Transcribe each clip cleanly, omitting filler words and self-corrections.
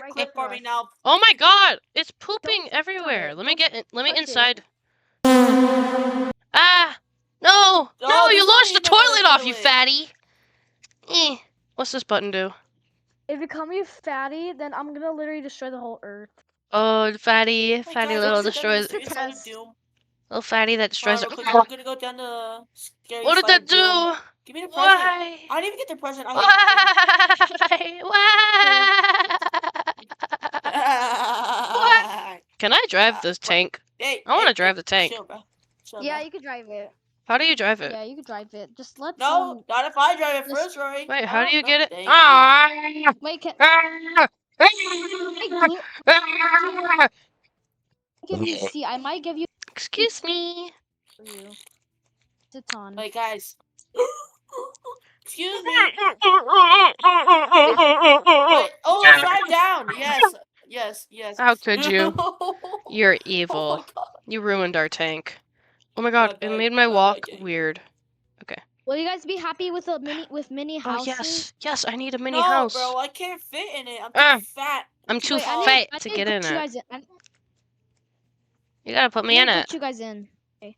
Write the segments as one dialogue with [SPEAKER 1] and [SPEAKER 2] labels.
[SPEAKER 1] a clip for me now.
[SPEAKER 2] Oh my god! It's pooping everywhere. Let me get in, let me inside. Ah! No! No, you launched the toilet off, you fatty! Eh. What's this button do?
[SPEAKER 3] If you call me fatty, then I'm gonna literally destroy the whole earth.
[SPEAKER 2] Oh, fatty
[SPEAKER 1] Like,
[SPEAKER 2] fatty
[SPEAKER 1] guys,
[SPEAKER 2] little
[SPEAKER 1] it's
[SPEAKER 2] destroys.
[SPEAKER 1] the side of Doom.
[SPEAKER 2] Little fatty that destroys.
[SPEAKER 1] I'm gonna go down the scary
[SPEAKER 2] What did
[SPEAKER 1] side
[SPEAKER 2] that
[SPEAKER 1] of Doom.
[SPEAKER 2] do?
[SPEAKER 1] Give me the present.
[SPEAKER 2] Why?
[SPEAKER 1] I didn't even get the present. I
[SPEAKER 2] Why? Why? Can I drive this tank?
[SPEAKER 1] Hey,
[SPEAKER 2] I want to drive the tank.
[SPEAKER 1] Chill, bro. Chill,
[SPEAKER 3] Yeah,
[SPEAKER 1] bro.
[SPEAKER 3] you can drive it.
[SPEAKER 2] How do you drive it?
[SPEAKER 3] Yeah, you can drive it. Just let's
[SPEAKER 1] No, not if I drive it first, Rory.
[SPEAKER 2] Wait, how do you get it?
[SPEAKER 1] Thank
[SPEAKER 2] Ah!
[SPEAKER 3] Wait, can
[SPEAKER 2] Ah!
[SPEAKER 3] give you see? I might give you
[SPEAKER 2] Excuse me.
[SPEAKER 3] for you. Sit on.
[SPEAKER 1] Wait, guys. Excuse me. Wait, oh, drive down. Yes.
[SPEAKER 2] How could you? You're
[SPEAKER 1] Oh
[SPEAKER 2] evil.
[SPEAKER 1] my god.
[SPEAKER 2] You ruined our tank. Oh my god,
[SPEAKER 1] My
[SPEAKER 2] it
[SPEAKER 1] bad,
[SPEAKER 2] made my
[SPEAKER 1] my
[SPEAKER 2] walk
[SPEAKER 1] bad, Jay.
[SPEAKER 2] weird.
[SPEAKER 3] Will you guys be happy with a mini
[SPEAKER 2] Oh
[SPEAKER 3] houses?
[SPEAKER 2] yes, I need a mini
[SPEAKER 1] No,
[SPEAKER 2] house.
[SPEAKER 1] bro, I can't fit in it. I'm
[SPEAKER 2] Ah,
[SPEAKER 1] too fat.
[SPEAKER 2] I'm too
[SPEAKER 3] Wait,
[SPEAKER 2] fat
[SPEAKER 3] I
[SPEAKER 2] to
[SPEAKER 3] need
[SPEAKER 2] get in
[SPEAKER 3] you
[SPEAKER 2] it.
[SPEAKER 3] guys in.
[SPEAKER 2] You gotta put me in it.
[SPEAKER 3] Put you guys in.
[SPEAKER 2] You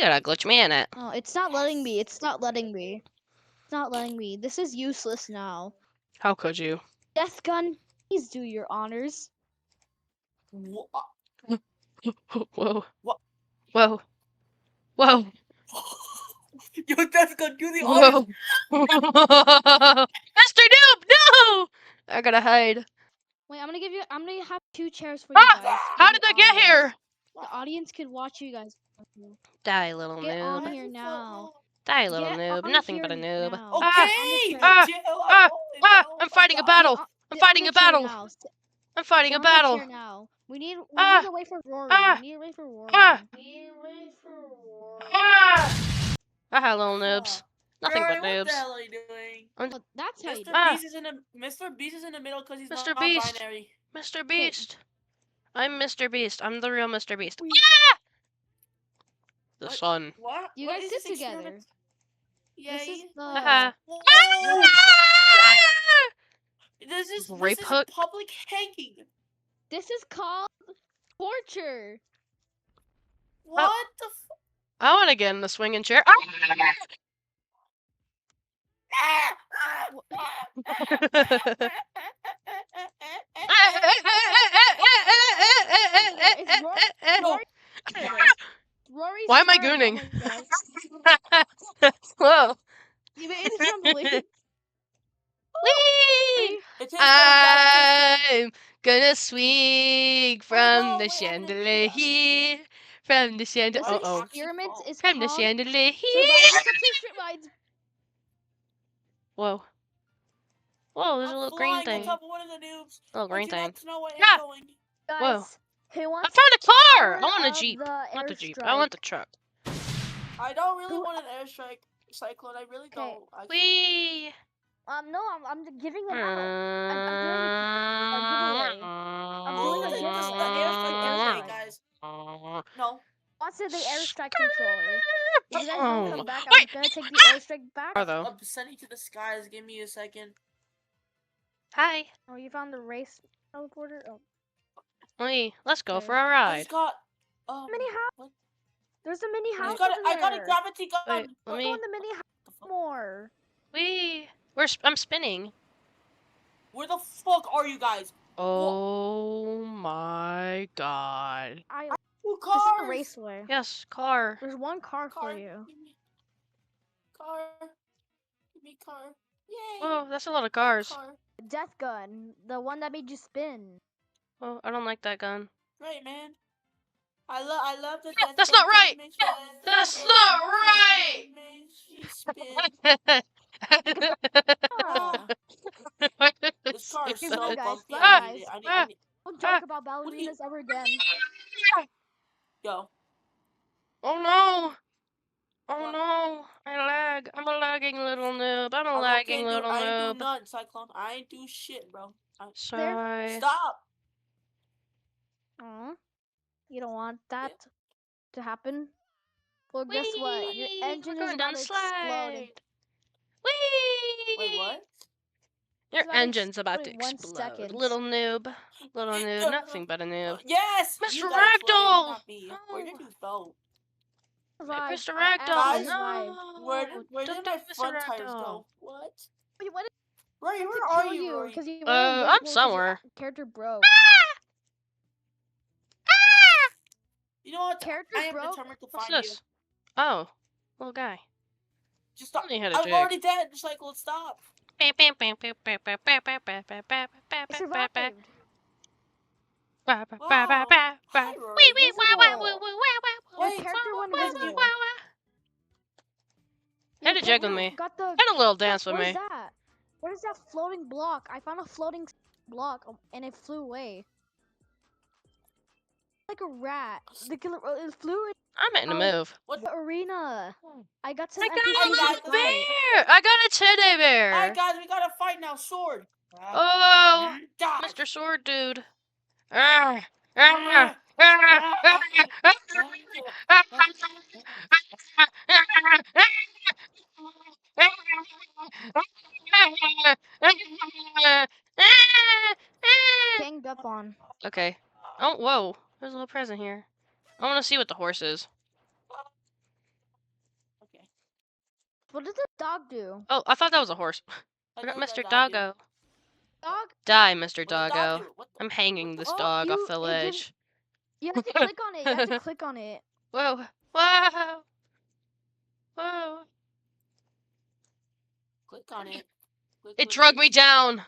[SPEAKER 2] gotta glitch me in it.
[SPEAKER 3] Oh, it's not letting me. It's not letting me. It's not letting me. This is useless now.
[SPEAKER 2] How could you?
[SPEAKER 3] Death gun, please do your honors.
[SPEAKER 1] What?
[SPEAKER 2] Whoa.
[SPEAKER 1] What?
[SPEAKER 2] Whoa. Whoa.
[SPEAKER 1] Yo, that's gonna do the
[SPEAKER 2] Whoa.
[SPEAKER 1] honors.
[SPEAKER 2] Mr. Noob, no! I gotta hide.
[SPEAKER 3] Wait, I'm gonna have 2 chairs for you guys.
[SPEAKER 2] Ah!
[SPEAKER 3] for
[SPEAKER 2] How
[SPEAKER 3] the
[SPEAKER 2] did I get
[SPEAKER 3] audience.
[SPEAKER 2] here?
[SPEAKER 3] The audience could watch you guys.
[SPEAKER 2] Die, little
[SPEAKER 3] Get on
[SPEAKER 2] noob.
[SPEAKER 3] here now.
[SPEAKER 2] Die, little
[SPEAKER 3] Get
[SPEAKER 2] noob.
[SPEAKER 3] on
[SPEAKER 2] Nothing
[SPEAKER 3] here
[SPEAKER 2] but a noob.
[SPEAKER 3] now.
[SPEAKER 1] Okay.
[SPEAKER 2] Ah!
[SPEAKER 1] Chill.
[SPEAKER 2] I'm fighting a battle. I'm
[SPEAKER 3] Get on
[SPEAKER 2] fighting
[SPEAKER 3] the
[SPEAKER 2] a
[SPEAKER 3] chair
[SPEAKER 2] battle.
[SPEAKER 3] now.
[SPEAKER 2] I'm fighting
[SPEAKER 3] Get
[SPEAKER 2] a
[SPEAKER 3] on the
[SPEAKER 2] battle.
[SPEAKER 3] chair now. We need
[SPEAKER 2] Ah!
[SPEAKER 3] to wait for Rory.
[SPEAKER 2] Ah!
[SPEAKER 3] We need to wait for Rory.
[SPEAKER 2] Ah! Ah! Aha, little noobs. Nothing
[SPEAKER 1] Rory,
[SPEAKER 2] but
[SPEAKER 1] what the
[SPEAKER 2] noobs.
[SPEAKER 1] hell are you doing?
[SPEAKER 3] Well, that's how you do.
[SPEAKER 2] Ah!
[SPEAKER 1] Mr. Beast is in the middle because he's
[SPEAKER 2] Mr.
[SPEAKER 1] not
[SPEAKER 2] Beast.
[SPEAKER 1] binary.
[SPEAKER 2] Mr. Beast. I'm Mr. Beast. I'm the real Mr. Beast.
[SPEAKER 3] We-
[SPEAKER 2] Ah! The
[SPEAKER 1] What?
[SPEAKER 2] sun.
[SPEAKER 1] What?
[SPEAKER 3] You
[SPEAKER 1] What
[SPEAKER 3] guys
[SPEAKER 1] is
[SPEAKER 3] sit
[SPEAKER 1] this
[SPEAKER 3] together.
[SPEAKER 1] experiment?
[SPEAKER 3] This is
[SPEAKER 1] Yay.
[SPEAKER 3] the.
[SPEAKER 2] Haha.
[SPEAKER 1] Whoa. This
[SPEAKER 2] Rape
[SPEAKER 1] is
[SPEAKER 2] hook?
[SPEAKER 1] public hanging.
[SPEAKER 3] This is called torture.
[SPEAKER 1] What the f-
[SPEAKER 2] I want to get in the swinging chair. Ah!
[SPEAKER 3] Rory's
[SPEAKER 2] Why am I
[SPEAKER 3] turn.
[SPEAKER 2] gooning?
[SPEAKER 3] Oh my God.
[SPEAKER 2] Whoa.
[SPEAKER 3] You made a trampoline.
[SPEAKER 2] Whee!
[SPEAKER 1] It's his turn, guys.
[SPEAKER 2] I'm gonna swing from the
[SPEAKER 1] wait, I'm gonna do
[SPEAKER 2] chandelier. From the chandelier.
[SPEAKER 3] This
[SPEAKER 2] Uh oh.
[SPEAKER 3] experiment is
[SPEAKER 2] From the
[SPEAKER 3] called
[SPEAKER 2] chandelier.
[SPEAKER 3] Survival to Strip Mines.
[SPEAKER 2] Whoa. Whoa, there's a little green
[SPEAKER 1] flying
[SPEAKER 2] thing.
[SPEAKER 1] on top of one of the noobs.
[SPEAKER 2] Little green
[SPEAKER 1] I do
[SPEAKER 2] thing.
[SPEAKER 1] not know where
[SPEAKER 2] Yeah.
[SPEAKER 1] I'm going.
[SPEAKER 3] Guys,
[SPEAKER 2] Whoa.
[SPEAKER 3] who
[SPEAKER 2] I
[SPEAKER 3] wants
[SPEAKER 2] found a car! I
[SPEAKER 3] power
[SPEAKER 2] want a
[SPEAKER 3] of
[SPEAKER 2] Jeep.
[SPEAKER 3] the
[SPEAKER 2] Not the Jeep. I
[SPEAKER 3] airstrike?
[SPEAKER 2] want the truck.
[SPEAKER 1] I don't really want an airstrike cyclone. I really
[SPEAKER 3] Okay.
[SPEAKER 1] don't. Actually.
[SPEAKER 2] Whee!
[SPEAKER 3] No, I'm giving them out. I'm doing a giveaway. I'm doing a giveaway.
[SPEAKER 1] Airstrike, guys. No.
[SPEAKER 3] What's the airstrike controller? If you guys don't come back, I'm
[SPEAKER 2] Wait.
[SPEAKER 3] gonna take the airstrike back.
[SPEAKER 2] Though.
[SPEAKER 1] I'm sending to the skies. Give me a second.
[SPEAKER 2] Hi.
[SPEAKER 3] Oh, you found the race teleporter? Oh.
[SPEAKER 2] Wait, let's go
[SPEAKER 3] Okay.
[SPEAKER 2] for a
[SPEAKER 1] I
[SPEAKER 2] ride.
[SPEAKER 1] just got
[SPEAKER 3] Mini house.
[SPEAKER 1] what?
[SPEAKER 3] There's a mini house.
[SPEAKER 1] I got a gravity gun.
[SPEAKER 2] Wait, let
[SPEAKER 3] Go
[SPEAKER 2] me.
[SPEAKER 3] in the mini house more.
[SPEAKER 2] Wee. I'm spinning.
[SPEAKER 1] Where the fuck are you guys?
[SPEAKER 2] Oh my god.
[SPEAKER 1] What
[SPEAKER 3] This is
[SPEAKER 1] cars?
[SPEAKER 3] the raceway.
[SPEAKER 2] Yes, car.
[SPEAKER 3] There's one car for
[SPEAKER 1] Car.
[SPEAKER 3] you.
[SPEAKER 1] Give me car. Give me car. Yay.
[SPEAKER 2] Oh, that's a lot of cars.
[SPEAKER 1] Car.
[SPEAKER 3] Death gun, the one that made you spin.
[SPEAKER 2] Oh, I don't like that gun.
[SPEAKER 1] Great, man. I love the death
[SPEAKER 2] That's
[SPEAKER 1] gun
[SPEAKER 2] not right!
[SPEAKER 1] 'cause it makes you-
[SPEAKER 2] That's not right!
[SPEAKER 1] It makes you spin.
[SPEAKER 3] Ah.
[SPEAKER 1] This car is
[SPEAKER 3] Okay,
[SPEAKER 1] so
[SPEAKER 3] bye, guys.
[SPEAKER 1] bumpy.
[SPEAKER 3] Bye,
[SPEAKER 1] I
[SPEAKER 3] guys.
[SPEAKER 1] need it. I need
[SPEAKER 3] Don't joke about ballerinas ever again.
[SPEAKER 1] Yo.
[SPEAKER 2] Oh no! Oh no! I lag. I'm a lagging little noob. I'm a lagging little
[SPEAKER 1] I ain't do
[SPEAKER 2] noob.
[SPEAKER 1] nothing, Cyclone. I ain't do shit, bro.
[SPEAKER 2] Sorry.
[SPEAKER 1] Stop.
[SPEAKER 3] Aw. You don't want that to happen? Well, guess what? Your engine is
[SPEAKER 2] going down
[SPEAKER 3] about
[SPEAKER 2] the
[SPEAKER 3] to explode.
[SPEAKER 2] slide. Whee!
[SPEAKER 1] Wait, what?
[SPEAKER 2] Your
[SPEAKER 3] It's about to
[SPEAKER 2] engine's about to
[SPEAKER 3] explode in 1
[SPEAKER 2] explode.
[SPEAKER 3] second.
[SPEAKER 2] Little noob. Little noob. Nothing but a noob.
[SPEAKER 1] Yes,
[SPEAKER 2] Mr.
[SPEAKER 1] you got exploded,
[SPEAKER 2] Ragdoll!
[SPEAKER 1] not me. Where did
[SPEAKER 2] No.
[SPEAKER 1] you go?
[SPEAKER 3] Survived.
[SPEAKER 2] Mr.
[SPEAKER 3] I
[SPEAKER 2] Ragdoll,
[SPEAKER 3] actually
[SPEAKER 1] Guys,
[SPEAKER 3] survived.
[SPEAKER 2] no!
[SPEAKER 1] Where
[SPEAKER 2] Don't
[SPEAKER 1] did
[SPEAKER 2] do
[SPEAKER 1] my
[SPEAKER 2] Mr.
[SPEAKER 1] front tires
[SPEAKER 2] Ragdoll.
[SPEAKER 1] go? What?
[SPEAKER 3] Wait, what
[SPEAKER 1] Rory,
[SPEAKER 3] did
[SPEAKER 1] where
[SPEAKER 3] to
[SPEAKER 1] are
[SPEAKER 3] kill
[SPEAKER 1] you,
[SPEAKER 3] you?
[SPEAKER 1] Rory?
[SPEAKER 3] Because you went
[SPEAKER 2] I'm
[SPEAKER 3] invisible. 'cause your
[SPEAKER 2] somewhere.
[SPEAKER 3] character broke.
[SPEAKER 1] You know what?
[SPEAKER 3] Character
[SPEAKER 1] I am
[SPEAKER 3] broke?
[SPEAKER 1] determined to
[SPEAKER 2] What's
[SPEAKER 1] find you.
[SPEAKER 2] this? Oh, little guy.
[SPEAKER 1] Just stop.
[SPEAKER 2] Only had a
[SPEAKER 1] I'm
[SPEAKER 2] jig.
[SPEAKER 1] already dead. Just like, let's stop.
[SPEAKER 3] I survived.
[SPEAKER 1] Wow. Hi, Rory.
[SPEAKER 3] Invisible. Your
[SPEAKER 1] Wait,
[SPEAKER 3] character went
[SPEAKER 1] thank
[SPEAKER 3] invisible.
[SPEAKER 1] you.
[SPEAKER 3] Your
[SPEAKER 2] Had a jig with
[SPEAKER 3] character
[SPEAKER 2] me.
[SPEAKER 3] got the.
[SPEAKER 2] Had a little dance with
[SPEAKER 3] What
[SPEAKER 2] me.
[SPEAKER 3] is that? What is that floating block? I found a floating block and it flew away. Like a rat. It flew in
[SPEAKER 2] I'm making a move.
[SPEAKER 3] the arena. I got some
[SPEAKER 2] I got a
[SPEAKER 3] NPCs
[SPEAKER 2] little
[SPEAKER 3] to fight.
[SPEAKER 2] bear! I got a teddy bear!
[SPEAKER 1] Alright, guys, we gotta fight now. Sword.
[SPEAKER 2] Oh,
[SPEAKER 1] Die.
[SPEAKER 2] Mr. Sword Dude. Ah, ah,
[SPEAKER 3] Ganged up on.
[SPEAKER 2] Okay. Oh, whoa. There's a little present here. I want to see what the horse is.
[SPEAKER 1] Okay.
[SPEAKER 3] What does the dog do?
[SPEAKER 2] Oh, I thought that was a horse. I got Mr. Doggo.
[SPEAKER 3] Dog?
[SPEAKER 2] Die, Mr.
[SPEAKER 1] What does dog
[SPEAKER 2] Doggo.
[SPEAKER 1] do? What the-
[SPEAKER 2] I'm hanging this
[SPEAKER 3] Oh,
[SPEAKER 2] dog off the
[SPEAKER 3] it
[SPEAKER 2] ledge.
[SPEAKER 3] gives- You have to click on it. You have to click on it.
[SPEAKER 2] Whoa. Whoa. Whoa.
[SPEAKER 1] Click on it. Click,
[SPEAKER 2] It
[SPEAKER 1] click,
[SPEAKER 2] drug
[SPEAKER 1] click.
[SPEAKER 2] me down.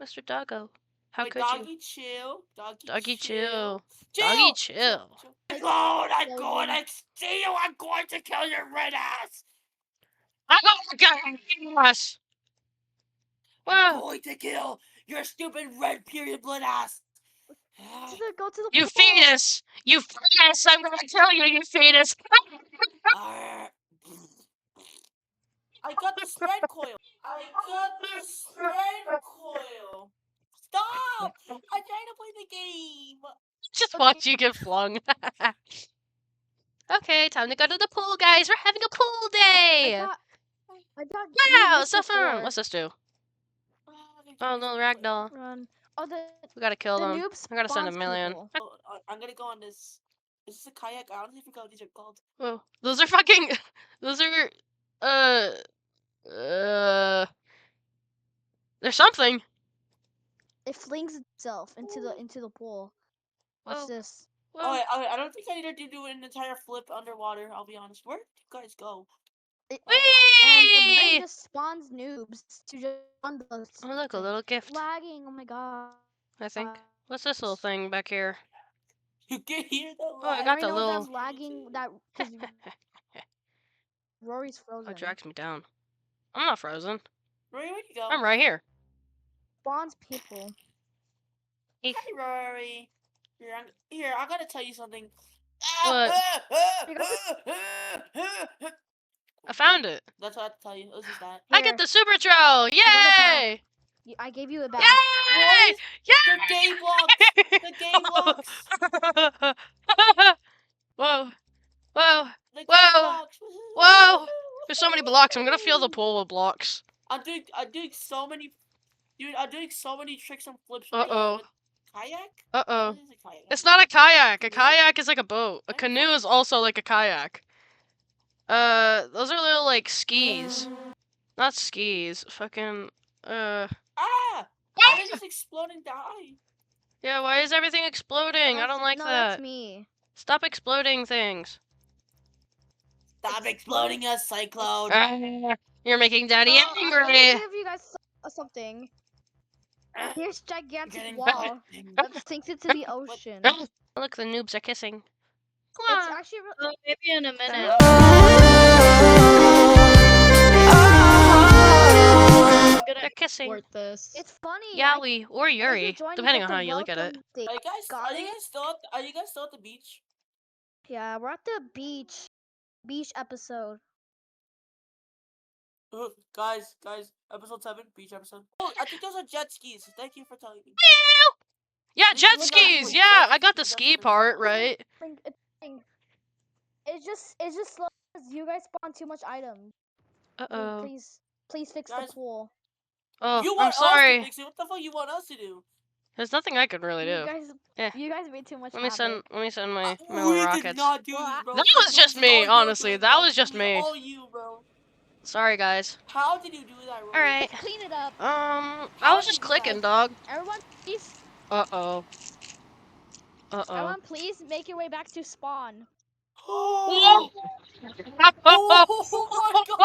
[SPEAKER 2] Mr. Doggo. How
[SPEAKER 1] Wait,
[SPEAKER 2] could
[SPEAKER 1] doggy
[SPEAKER 2] you?
[SPEAKER 1] chill. Doggy,
[SPEAKER 2] Doggy
[SPEAKER 1] chill.
[SPEAKER 2] chill. Doggy chill.
[SPEAKER 1] Cyclone, I'm
[SPEAKER 3] Kill
[SPEAKER 1] going
[SPEAKER 3] you.
[SPEAKER 1] to see you. I'm going to kill your red ass.
[SPEAKER 2] I'm gonna get us.
[SPEAKER 1] I'm
[SPEAKER 2] Whoa.
[SPEAKER 1] going to kill your stupid red period blood ass.
[SPEAKER 3] Go to the
[SPEAKER 2] You
[SPEAKER 3] pool.
[SPEAKER 2] fetus. You fetus. I'm gonna kill you, you fetus.
[SPEAKER 1] Arr. I got the spread coil. I got the spread coil. Stop! I'm trying to play the game.
[SPEAKER 2] Just watch you get flung. Okay, time to go to the pool, guys. We're having a pool day.
[SPEAKER 3] I got
[SPEAKER 2] Wow, so fun. What's this do? Oh, little ragdoll.
[SPEAKER 3] Run. Oh,
[SPEAKER 2] We gotta kill
[SPEAKER 3] the
[SPEAKER 2] them.
[SPEAKER 3] noobs
[SPEAKER 2] I gotta send a
[SPEAKER 3] spawns
[SPEAKER 2] million.
[SPEAKER 3] people.
[SPEAKER 1] I'm gonna go on this. Is this a kayak? I don't even know what these are called.
[SPEAKER 2] Whoa, those are fucking. Those are. There's something.
[SPEAKER 3] It flings itself into the pool. Watch
[SPEAKER 2] Whoa.
[SPEAKER 3] this.
[SPEAKER 2] Whoa.
[SPEAKER 1] Oh, I don't think I need to do an entire flip underwater. I'll be honest. Where did you guys go?
[SPEAKER 3] And the
[SPEAKER 2] Whee!
[SPEAKER 3] brain just spawns noobs to just spawn the
[SPEAKER 2] Oh, look, a
[SPEAKER 3] thing.
[SPEAKER 2] little gift.
[SPEAKER 3] Lagging. Oh my god.
[SPEAKER 2] I think. What's this little thing back here?
[SPEAKER 1] You can hear the
[SPEAKER 2] Oh, I got the little.
[SPEAKER 3] That's lagging. That because Rory's frozen.
[SPEAKER 2] Oh, it drags me down. I'm not frozen.
[SPEAKER 1] Rory, where'd you go?
[SPEAKER 2] I'm right here.
[SPEAKER 3] Spawns people.
[SPEAKER 1] Hi, Rory. Here, I gotta tell you something.
[SPEAKER 2] What? I found it.
[SPEAKER 1] That's what I have to tell you. It was just that.
[SPEAKER 2] I get the super troll! Yay!
[SPEAKER 3] I gave you a back.
[SPEAKER 2] Yay!
[SPEAKER 1] The game blocks! The game blocks!
[SPEAKER 2] Whoa. Whoa.
[SPEAKER 1] The game
[SPEAKER 2] Whoa.
[SPEAKER 1] blocks!
[SPEAKER 2] Whoa. There's so many blocks. I'm gonna fill the pool with blocks.
[SPEAKER 1] I'm doing so many, dude. I'm doing so many tricks and flips.
[SPEAKER 2] Uh-oh.
[SPEAKER 1] With kayak?
[SPEAKER 2] Uh-oh.
[SPEAKER 1] What is a kayak?
[SPEAKER 2] It's not a kayak. A
[SPEAKER 1] Canoe?
[SPEAKER 2] kayak is like a boat. A canoe is also like a kayak. Those are little, like, skis. Not skis. Fucking,
[SPEAKER 1] Ah! Why did this explode and die?
[SPEAKER 2] Yeah, why is everything exploding? I don't like
[SPEAKER 3] no,
[SPEAKER 2] that.
[SPEAKER 3] that's me.
[SPEAKER 2] Stop exploding things.
[SPEAKER 1] Stop exploding us, cyclone!
[SPEAKER 2] Ah, you're making Daddy
[SPEAKER 3] Let me
[SPEAKER 2] angry.
[SPEAKER 3] give you guys something. Here's gigantic
[SPEAKER 1] Getting
[SPEAKER 3] wall that sinks into the ocean.
[SPEAKER 2] Look, the noobs are kissing.
[SPEAKER 3] It's actually
[SPEAKER 4] Maybe in a minute. I'm
[SPEAKER 2] They're
[SPEAKER 4] gonna
[SPEAKER 2] kissing.
[SPEAKER 4] report this.
[SPEAKER 3] it's funny.
[SPEAKER 2] Yowie or
[SPEAKER 3] I
[SPEAKER 2] Yuri,
[SPEAKER 3] joined
[SPEAKER 2] depending
[SPEAKER 3] with
[SPEAKER 2] on
[SPEAKER 3] the
[SPEAKER 2] how you look at it.
[SPEAKER 3] welcome thing.
[SPEAKER 1] Are you guys still at the beach?
[SPEAKER 3] Yeah, we're at the beach. Beach episode.
[SPEAKER 1] Guys, episode 7, beach episode. Oh, I think those are jet skis. Thank you for telling me.
[SPEAKER 2] Yeah,
[SPEAKER 1] These
[SPEAKER 2] jet
[SPEAKER 1] look
[SPEAKER 2] skis.
[SPEAKER 1] like
[SPEAKER 2] Yeah,
[SPEAKER 1] jet
[SPEAKER 2] I got the
[SPEAKER 1] skis,
[SPEAKER 2] ski
[SPEAKER 1] that's
[SPEAKER 2] part
[SPEAKER 1] what they're
[SPEAKER 2] right.
[SPEAKER 3] It's just slow because you guys spawn too much items.
[SPEAKER 2] Uh-oh.
[SPEAKER 3] Please fix
[SPEAKER 1] Guys,
[SPEAKER 3] the pool.
[SPEAKER 2] Oh,
[SPEAKER 1] You
[SPEAKER 2] I'm
[SPEAKER 1] want us to
[SPEAKER 2] sorry.
[SPEAKER 1] fix it? What the fuck you want us to do?
[SPEAKER 2] There's nothing I can really
[SPEAKER 3] You
[SPEAKER 2] do.
[SPEAKER 3] guys,
[SPEAKER 2] Yeah.
[SPEAKER 3] you guys made too much
[SPEAKER 2] Let me send my
[SPEAKER 1] We
[SPEAKER 2] little
[SPEAKER 1] did
[SPEAKER 2] rockets.
[SPEAKER 1] not do
[SPEAKER 3] Well,
[SPEAKER 1] this, bro.
[SPEAKER 2] That
[SPEAKER 1] Fuck,
[SPEAKER 2] was
[SPEAKER 1] this
[SPEAKER 2] just
[SPEAKER 1] is
[SPEAKER 2] me,
[SPEAKER 1] all your
[SPEAKER 2] honestly.
[SPEAKER 1] doing,
[SPEAKER 2] That
[SPEAKER 1] bro.
[SPEAKER 2] was just
[SPEAKER 1] This is
[SPEAKER 2] me.
[SPEAKER 1] all you, bro.
[SPEAKER 2] Sorry, guys.
[SPEAKER 1] How did you do that, Rory?
[SPEAKER 2] All right.
[SPEAKER 3] Clean it up.
[SPEAKER 2] I
[SPEAKER 1] How
[SPEAKER 2] was
[SPEAKER 1] did
[SPEAKER 2] just
[SPEAKER 1] you
[SPEAKER 2] clicking,
[SPEAKER 3] guys-
[SPEAKER 2] dog.
[SPEAKER 3] Everyone, please.
[SPEAKER 2] Uh-oh. Uh-oh.
[SPEAKER 3] Everyone, please make your way back to spawn.
[SPEAKER 1] Oh, oh my god! Oh my god!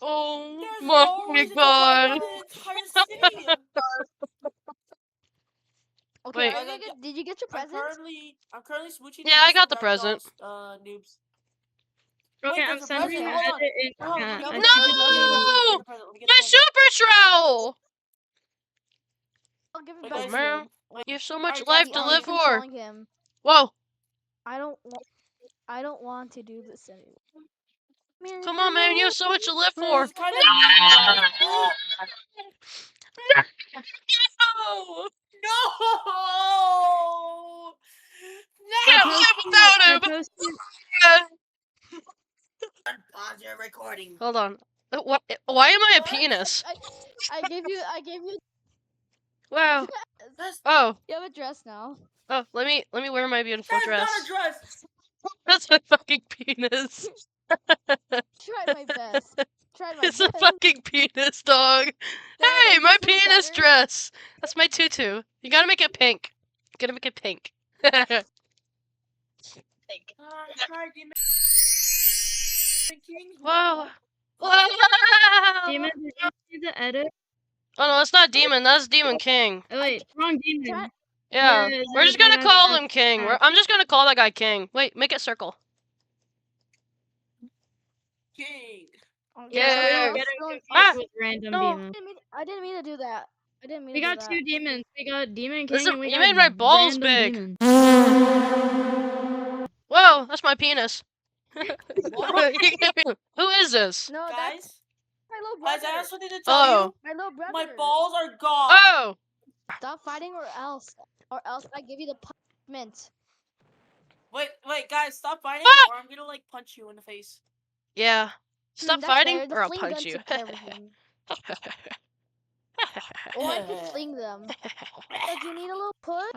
[SPEAKER 2] Oh
[SPEAKER 1] There's
[SPEAKER 2] my
[SPEAKER 1] no reason to wipe
[SPEAKER 2] god.
[SPEAKER 1] out the entire city.
[SPEAKER 3] Okay,
[SPEAKER 2] Wait.
[SPEAKER 3] are you good? Did you get your
[SPEAKER 1] I'm
[SPEAKER 3] presents?
[SPEAKER 1] currently smooching.
[SPEAKER 2] Yeah, I got the present.
[SPEAKER 1] Noobs.
[SPEAKER 4] Okay,
[SPEAKER 1] Wait,
[SPEAKER 4] I'm
[SPEAKER 1] there's a
[SPEAKER 4] sending
[SPEAKER 1] present.
[SPEAKER 4] you
[SPEAKER 1] Hold
[SPEAKER 4] an
[SPEAKER 1] on.
[SPEAKER 4] edit in
[SPEAKER 1] Hold on,
[SPEAKER 4] chat.
[SPEAKER 1] let me
[SPEAKER 4] I
[SPEAKER 1] get
[SPEAKER 4] think
[SPEAKER 1] the
[SPEAKER 4] it's
[SPEAKER 1] present.
[SPEAKER 4] you.
[SPEAKER 2] My super trowel!
[SPEAKER 3] I'll give it
[SPEAKER 1] Wait,
[SPEAKER 3] back
[SPEAKER 2] Oh
[SPEAKER 1] guys,
[SPEAKER 3] to you.
[SPEAKER 2] man, you have so much
[SPEAKER 1] Alright,
[SPEAKER 2] life
[SPEAKER 1] guys,
[SPEAKER 2] to
[SPEAKER 1] I'm
[SPEAKER 2] live for.
[SPEAKER 3] Controlling him.
[SPEAKER 2] Whoa,
[SPEAKER 3] I don't want to do this anymore.
[SPEAKER 2] come on, man, you have so much to live
[SPEAKER 1] This
[SPEAKER 2] for.
[SPEAKER 1] is kind of mean, guys.
[SPEAKER 2] No!
[SPEAKER 1] No!
[SPEAKER 2] I can't live without him.
[SPEAKER 1] Pause your recording.
[SPEAKER 2] Hold on. What? Why am I a
[SPEAKER 1] What?
[SPEAKER 2] penis?
[SPEAKER 3] I gave you.
[SPEAKER 2] Wow.
[SPEAKER 1] That's
[SPEAKER 2] Oh.
[SPEAKER 3] You have a dress now.
[SPEAKER 2] Oh. Let me wear my beautiful
[SPEAKER 1] not
[SPEAKER 2] dress.
[SPEAKER 1] a dress.
[SPEAKER 2] That's my fucking penis.
[SPEAKER 3] Tried my best. Tried my
[SPEAKER 2] It's a
[SPEAKER 3] best.
[SPEAKER 2] fucking penis, dog.
[SPEAKER 3] Dad,
[SPEAKER 2] Hey,
[SPEAKER 3] are you
[SPEAKER 2] my
[SPEAKER 3] feeling
[SPEAKER 2] penis
[SPEAKER 3] better?
[SPEAKER 2] dress. That's my tutu. You gotta make it pink. You gotta make it pink. Whoa. Whoa.
[SPEAKER 4] Demon, did you see the edit?
[SPEAKER 2] Oh no, that's not Demon. That's Demon King.
[SPEAKER 4] Oh wait, wrong demon.
[SPEAKER 3] Try-
[SPEAKER 2] Yeah,
[SPEAKER 4] Yeah,
[SPEAKER 2] we're just gonna call him King. I'm just gonna call that guy King. Wait, make it circle.
[SPEAKER 1] King.
[SPEAKER 4] Yeah, so we
[SPEAKER 2] Yeah.
[SPEAKER 4] don't get
[SPEAKER 3] Still-
[SPEAKER 4] confused
[SPEAKER 2] Ah,
[SPEAKER 4] with random
[SPEAKER 2] no.
[SPEAKER 4] demons.
[SPEAKER 3] I didn't mean to do that. I didn't mean
[SPEAKER 4] We
[SPEAKER 3] to
[SPEAKER 4] got
[SPEAKER 3] do
[SPEAKER 4] two
[SPEAKER 3] that.
[SPEAKER 4] demons. We got Demon King
[SPEAKER 2] Listen,
[SPEAKER 4] and we
[SPEAKER 2] you
[SPEAKER 4] got
[SPEAKER 2] made my balls
[SPEAKER 4] random
[SPEAKER 2] big.
[SPEAKER 4] demons.
[SPEAKER 2] Whoa, that's my penis.
[SPEAKER 1] What?
[SPEAKER 2] Who is this?
[SPEAKER 3] No, that's
[SPEAKER 1] Guys,
[SPEAKER 3] my little
[SPEAKER 1] guys,
[SPEAKER 3] brother.
[SPEAKER 1] I have something to tell
[SPEAKER 2] Oh.
[SPEAKER 1] you.
[SPEAKER 3] My little brother.
[SPEAKER 1] My balls are gone.
[SPEAKER 2] Oh.
[SPEAKER 3] Stop fighting or else I give you the punishment.
[SPEAKER 1] Wait, guys, stop fighting,
[SPEAKER 2] Ah!
[SPEAKER 1] or I'm gonna like punch you in the face.
[SPEAKER 2] Yeah. Stop
[SPEAKER 3] That's
[SPEAKER 2] fighting,
[SPEAKER 3] fair. The
[SPEAKER 2] or I'll
[SPEAKER 3] fling
[SPEAKER 2] punch
[SPEAKER 3] gun
[SPEAKER 2] you.
[SPEAKER 3] took care of him. Or I could fling them. Like you need a little push.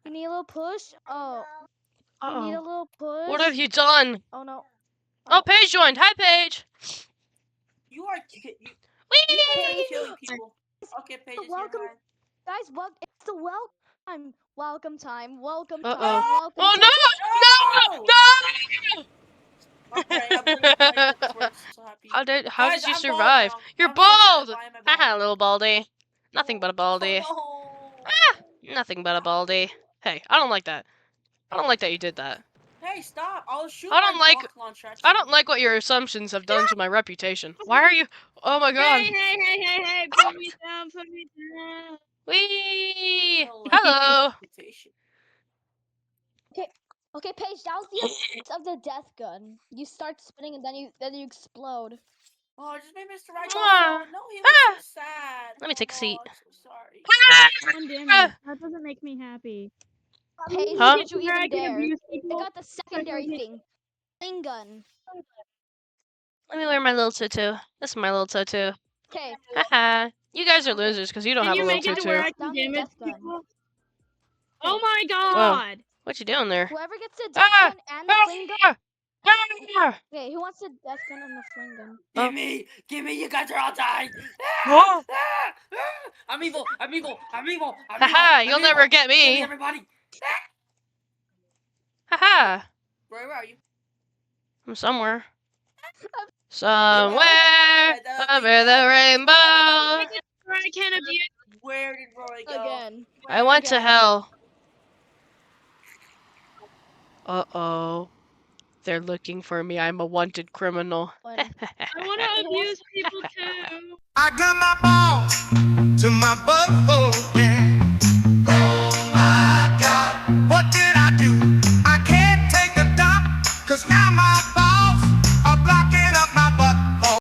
[SPEAKER 3] You need a little push. Oh, you need a
[SPEAKER 2] Uh-oh.
[SPEAKER 3] little push.
[SPEAKER 2] What have you done?
[SPEAKER 3] Oh no.
[SPEAKER 2] Oh, Paige joined. Hi, Paige.
[SPEAKER 1] You are you
[SPEAKER 2] Whee!
[SPEAKER 1] are killing people. Okay, Paige is here.
[SPEAKER 3] Welcome.
[SPEAKER 1] Hi.
[SPEAKER 3] Guys, it's the welcome time. Welcome time. Welcome
[SPEAKER 2] Uh-oh.
[SPEAKER 3] time. Welcome
[SPEAKER 2] Oh
[SPEAKER 3] time.
[SPEAKER 2] no! No!
[SPEAKER 1] Okay, I'm gonna try to this works. I'm so happy.
[SPEAKER 2] How did
[SPEAKER 1] Guys,
[SPEAKER 2] you
[SPEAKER 1] I'm bald
[SPEAKER 2] survive?
[SPEAKER 1] now.
[SPEAKER 2] You're
[SPEAKER 1] I'm so sad.
[SPEAKER 2] bald.
[SPEAKER 1] Why am I bald?
[SPEAKER 2] Haha, little baldy. Nothing but a baldy.
[SPEAKER 1] Oh,
[SPEAKER 2] Nothing but a baldy. Hey, I don't like that. I don't like that you did that.
[SPEAKER 1] no. Hey, stop! I'll shoot
[SPEAKER 2] I don't
[SPEAKER 1] my
[SPEAKER 2] like-
[SPEAKER 1] rocket launcher at
[SPEAKER 2] I
[SPEAKER 1] you.
[SPEAKER 2] don't like what your assumptions have done to my reputation. Why are you? Oh my god.
[SPEAKER 4] Hey, put me down, put me down.
[SPEAKER 2] Wee.
[SPEAKER 1] Don't like
[SPEAKER 2] Hello.
[SPEAKER 1] my reputation.
[SPEAKER 3] Okay, Paige, that was the effect of the death gun. You start spinning and then you explode.
[SPEAKER 1] Oh, I just made Mr. Right
[SPEAKER 2] Mwah.
[SPEAKER 1] go. No, he was so sad.
[SPEAKER 2] Let me take a
[SPEAKER 1] Oh,
[SPEAKER 2] seat.
[SPEAKER 1] I'm so sorry.
[SPEAKER 4] One damage. That doesn't make me happy.
[SPEAKER 3] Paige,
[SPEAKER 2] Huh?
[SPEAKER 3] did you
[SPEAKER 4] Where I
[SPEAKER 3] even
[SPEAKER 4] can
[SPEAKER 3] dare?
[SPEAKER 4] abuse
[SPEAKER 3] I
[SPEAKER 4] people.
[SPEAKER 3] got the secondary thing. Fling gun.
[SPEAKER 2] Let me wear my little tutu. This is my little tutu.
[SPEAKER 3] Okay.
[SPEAKER 2] Haha. You guys are losers because you don't
[SPEAKER 4] Can
[SPEAKER 2] have
[SPEAKER 4] you
[SPEAKER 2] a little
[SPEAKER 4] make it to where
[SPEAKER 2] tutu.
[SPEAKER 4] I can
[SPEAKER 3] Down the
[SPEAKER 4] damage
[SPEAKER 3] death gun.
[SPEAKER 4] people? Oh my god!
[SPEAKER 2] What you doing there?
[SPEAKER 3] Whoever gets the death
[SPEAKER 2] Ah!
[SPEAKER 3] gun and the fling gun.
[SPEAKER 2] Ah! Ah!
[SPEAKER 3] Okay, who wants the death gun and the fling gun?
[SPEAKER 2] Oh.
[SPEAKER 1] Give me, you guys are all dying.
[SPEAKER 2] Whoa.
[SPEAKER 1] I'm evil.
[SPEAKER 2] Haha, you'll never get
[SPEAKER 1] Kill me,
[SPEAKER 2] me.
[SPEAKER 1] everybody.
[SPEAKER 2] Haha.
[SPEAKER 1] Where are you?
[SPEAKER 2] I'm somewhere. Somewhere over the rainbow.
[SPEAKER 4] Where I can abuse.
[SPEAKER 1] Where did Roy go?
[SPEAKER 3] Again.
[SPEAKER 2] I went to
[SPEAKER 3] Again.
[SPEAKER 2] hell. Uh-oh. They're looking for me. I'm a wanted criminal.
[SPEAKER 3] When-
[SPEAKER 4] I want to abuse people too.
[SPEAKER 5] I got my balls to my butthole.